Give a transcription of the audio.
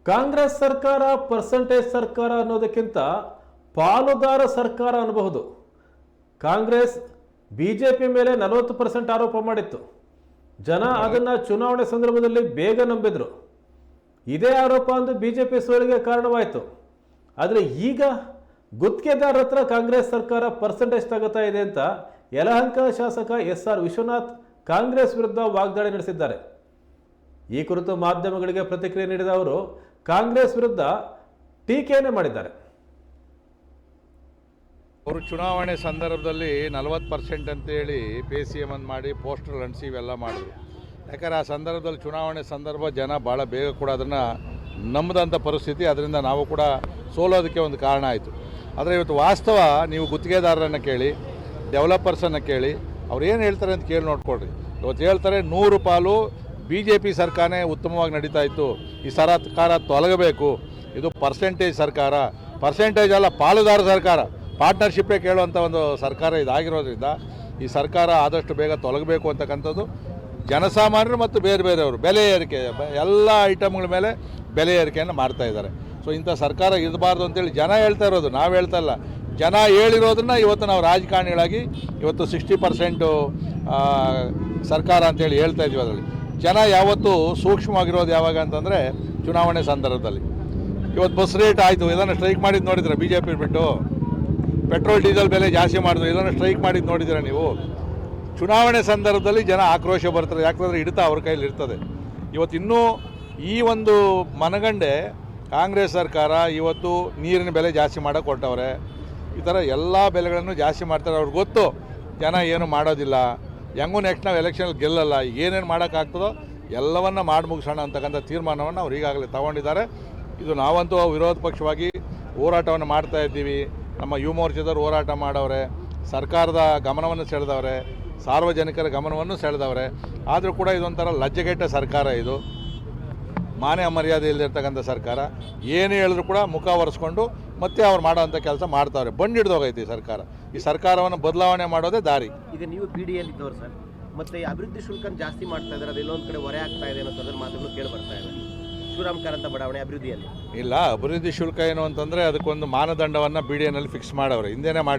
ಕಾಂಗ್ರೆಸ್ ಸರ್ಕಾರ ಪರ್ಸೆಂಟೇಜ್ ಸರ್ಕಾರ ಅನ್ನೋದಕ್ಕಿಂತ ಪಾಲುದಾರ ಸರ್ಕಾರ ಅನ್ನಬಹುದು. ಕಾಂಗ್ರೆಸ್ ಬಿಜೆಪಿ ಮೇಲೆ 40% ಆರೋಪ ಮಾಡಿತ್ತು. ಜನ ಅದನ್ನು ಚುನಾವಣೆ ಸಂದರ್ಭದಲ್ಲಿ ಬೇಗ ನಂಬಿದ್ರು. ಇದೇ ಆರೋಪ ಅಂದು ಬಿಜೆಪಿ ಸೋಲಿಗೆ ಕಾರಣವಾಯಿತು. ಆದರೆ ಈಗ ಗುತ್ತಿಗೆದಾರರ ಹತ್ರ ಕಾಂಗ್ರೆಸ್ ಸರ್ಕಾರ ಪರ್ಸೆಂಟೇಜ್ ತಗೋತಾ ಇದೆ ಅಂತ ಯಲಹಂಕ ಶಾಸಕ SR ವಿಶ್ವನಾಥ್ ಕಾಂಗ್ರೆಸ್ ವಿರುದ್ಧ ವಾಗ್ದಾಳಿ ನಡೆಸಿದ್ದಾರೆ. ಈ ಕುರಿತು ಮಾಧ್ಯಮಗಳಿಗೆ ಪ್ರತಿಕ್ರಿಯೆ ನೀಡಿದ ಅವರು ಕಾಂಗ್ರೆಸ್ ವಿರುದ್ಧ ಟೀಕೆಯನ್ನೇ ಮಾಡಿದ್ದಾರೆ. ಅವರು ಚುನಾವಣೆ ಸಂದರ್ಭದಲ್ಲಿ 40% ಅಂತೇಳಿ PCM ಅನ್ನು ಮಾಡಿ ಪೋಸ್ಟರ್ ಅಂಟಿಸಿ ಇವೆಲ್ಲ ಮಾಡಿದ್ರು. ಯಾಕಂದರೆ ಆ ಸಂದರ್ಭದಲ್ಲಿ ಚುನಾವಣೆ ಸಂದರ್ಭ ಜನ ಭಾಳ ಬೇಗ ಕೂಡ ಅದನ್ನು ನಂಬದಂಥ ಪರಿಸ್ಥಿತಿ, ಅದರಿಂದ ನಾವು ಕೂಡ ಸೋಲೋದಕ್ಕೆ ಒಂದು ಕಾರಣ ಆಯಿತು. ಆದರೆ ಇವತ್ತು ವಾಸ್ತವ ನೀವು ಗುತ್ತಿಗೆದಾರರನ್ನು ಕೇಳಿ, ಡೆವಲಪರ್ಸನ್ನು ಕೇಳಿ, ಅವ್ರು ಏನು ಹೇಳ್ತಾರೆ ಅಂತ ಕೇಳಿ ನೋಡ್ಕೊಳ್ರಿ. ಇವತ್ತು ಹೇಳ್ತಾರೆ 100 ಪಾಲು BJP ಸರ್ಕಾರನೇ ಉತ್ತಮವಾಗಿ ನಡೀತಾ ಇತ್ತು, ಈ ಸರ್ಕಾರ ತೊಲಗಬೇಕು, ಇದು ಪರ್ಸೆಂಟೇಜ್ ಸರ್ಕಾರ, ಪರ್ಸೆಂಟೇಜ್ ಅಲ್ಲ ಪಾಲುದಾರ ಸರ್ಕಾರ, ಪಾರ್ಟ್ನರ್ಶಿಪ್ಪೇ ಕೇಳುವಂಥ ಒಂದು ಸರ್ಕಾರ ಇದಾಗಿರೋದ್ರಿಂದ ಈ ಸರ್ಕಾರ ಆದಷ್ಟು ಬೇಗ ತೊಲಗಬೇಕು ಅಂತಕ್ಕಂಥದ್ದು ಜನಸಾಮಾನ್ಯರು ಮತ್ತು ಬೇರೆ ಬೇರೆಯವರು ಬೆಲೆ ಏರಿಕೆ ಎಲ್ಲ ಐಟಮ್ಗಳ ಮೇಲೆ ಬೆಲೆ ಏರಿಕೆಯನ್ನು ಮಾಡ್ತಾಯಿದ್ದಾರೆ. ಸೊ ಇಂಥ ಸರ್ಕಾರ ಇರಬಾರ್ದು ಅಂತೇಳಿ ಜನ ಹೇಳ್ತಾ ಇರೋದು, ನಾವು ಹೇಳ್ತಾ ಇಲ್ಲ. ಜನ ಹೇಳಿರೋದನ್ನ ಇವತ್ತು ನಾವು ರಾಜಕಾರಣಿಗಳಾಗಿ ಇವತ್ತು 60% ಸರ್ಕಾರ ಅಂತೇಳಿ ಹೇಳ್ತಾ ಇದ್ದೀವಿ. ಅದರಲ್ಲಿ ಜನ ಯಾವತ್ತೂ ಸೂಕ್ಷ್ಮವಾಗಿರೋದು ಯಾವಾಗ ಅಂತಂದರೆ ಚುನಾವಣೆ ಸಂದರ್ಭದಲ್ಲಿ. ಇವತ್ತು ಬಸ್ ರೇಟ್ ಆಯಿತು, ಇದನ್ನು ಸ್ಟ್ರೈಕ್ ಮಾಡಿದ್ದು ನೋಡಿದ್ರೆ BJP ಬಿಟ್ಟು ಪೆಟ್ರೋಲ್ ಡೀಸೆಲ್ ಬೆಲೆ ಜಾಸ್ತಿ ಮಾಡಿದ್ರು, ಇದನ್ನು ಸ್ಟ್ರೈಕ್ ಮಾಡಿದ್ದು ನೋಡಿದ್ದೀರಾ ನೀವು? ಚುನಾವಣೆ ಸಂದರ್ಭದಲ್ಲಿ ಜನ ಆಕ್ರೋಶ ಬರ್ತಾರೆ, ಯಾಕಂದರೆ ಹಿಡಿತ ಅವ್ರ ಕೈಲಿ ಇರ್ತದೆ. ಇವತ್ತು ಇನ್ನೂ ಈ ಒಂದು ಮನಗಂಡೆ ಕಾಂಗ್ರೆಸ್ ಸರ್ಕಾರ ಇವತ್ತು ನೀರಿನ ಬೆಲೆ ಜಾಸ್ತಿ ಮಾಡೋಕ್ಕೆ ಹೊರಟವ್ರೆ. ಈ ಥರ ಎಲ್ಲ ಬೆಲೆಗಳನ್ನು ಜಾಸ್ತಿ ಮಾಡ್ತಾರೆ. ಅವ್ರಿಗೆ ಗೊತ್ತು ಜನ ಏನು ಮಾಡೋದಿಲ್ಲ, ಹೆಂಗೂ ನೆಕ್ಸ್ಟ್ ನಾವು ಎಲೆಕ್ಷನಲ್ಲಿ ಗೆಲ್ಲಲ್ಲ, ಏನೇನು ಮಾಡೋಕ್ಕಾಗ್ತದೋ ಎಲ್ಲವನ್ನ ಮಾಡಿ ಮುಗಿಸೋಣ ಅಂತಕ್ಕಂಥ ತೀರ್ಮಾನವನ್ನು ಅವ್ರು ಈಗಾಗಲೇ ತಗೊಂಡಿದ್ದಾರೆ. ಇದು ನಾವಂತೂ ವಿರೋಧ ಪಕ್ಷವಾಗಿ ಹೋರಾಟವನ್ನು ಮಾಡ್ತಾ ಇದ್ದೀವಿ. ನಮ್ಮ ಯುವ ಮೋರ್ಚಾದವ್ರು ಹೋರಾಟ ಮಾಡವ್ರೆ, ಸರ್ಕಾರದ ಗಮನವನ್ನು ಸೆಳೆದವ್ರೆ, ಸಾರ್ವಜನಿಕರ ಗಮನವನ್ನು ಸೆಳೆದವ್ರೆ. ಆದರೂ ಕೂಡ ಇದೊಂಥರ ಲಜ್ಜೆಗೆಟ್ಟ ಸರ್ಕಾರ, ಇದು ಮಾನ್ಯ ಮರ್ಯಾದೆ ಇಲ್ಲದಿರ್ತಕ್ಕಂಥ ಸರ್ಕಾರ. ಏನು ಹೇಳಿದ್ರು ಕೂಡ ಮುಖ ಒರೆಸ್ಕೊಂಡು ಮತ್ತೆ ಅವ್ರು ಮಾಡೋವಂಥ ಕೆಲಸ ಮಾಡ್ತಾವ್ರೆ. ಬಂದು ಹಿಡಿದೋಗೈತಿ ಸರ್ಕಾರ. ಈ ಸರ್ಕಾರವನ್ನು ಬದಲಾವಣೆ ಮಾಡೋದೇ ದಾರಿ. ಈಗ ನೀವು BDL ಇದ್ದವ್ರು ಸರ್, ಮತ್ತೆ ಅಭಿವೃದ್ಧಿ ಶುಲ್ಕ ಜಾಸ್ತಿ ಮಾಡ್ತಾ ಇದ್ದಾರೆ, ಅದು ಎಲ್ಲೊಂದು ಕಡೆ ಹೊರೆ ಆಗ್ತಾ ಇದೆ ಅನ್ನೋ ಮಾತುಗಳು ಕೇಳಿ ಬರ್ತಾ ಇದೆ. ಶಿವರಾಮ್ ಕಾರಂತ ಬಡಾವಣೆ ಅಭಿವೃದ್ಧಿಯಲ್ಲಿ ಇಲ್ಲ, ಅಭಿವೃದ್ಧಿ ಶುಲ್ಕ ಏನು ಅಂತಂದರೆ ಅದಕ್ಕೊಂದು ಮಾನದಂಡವನ್ನು BDNಲ್ಲಿ ಫಿಕ್ಸ್ ಮಾಡವ್ರೆ, ಹಿಂದೆನೇ ಮಾಡಿ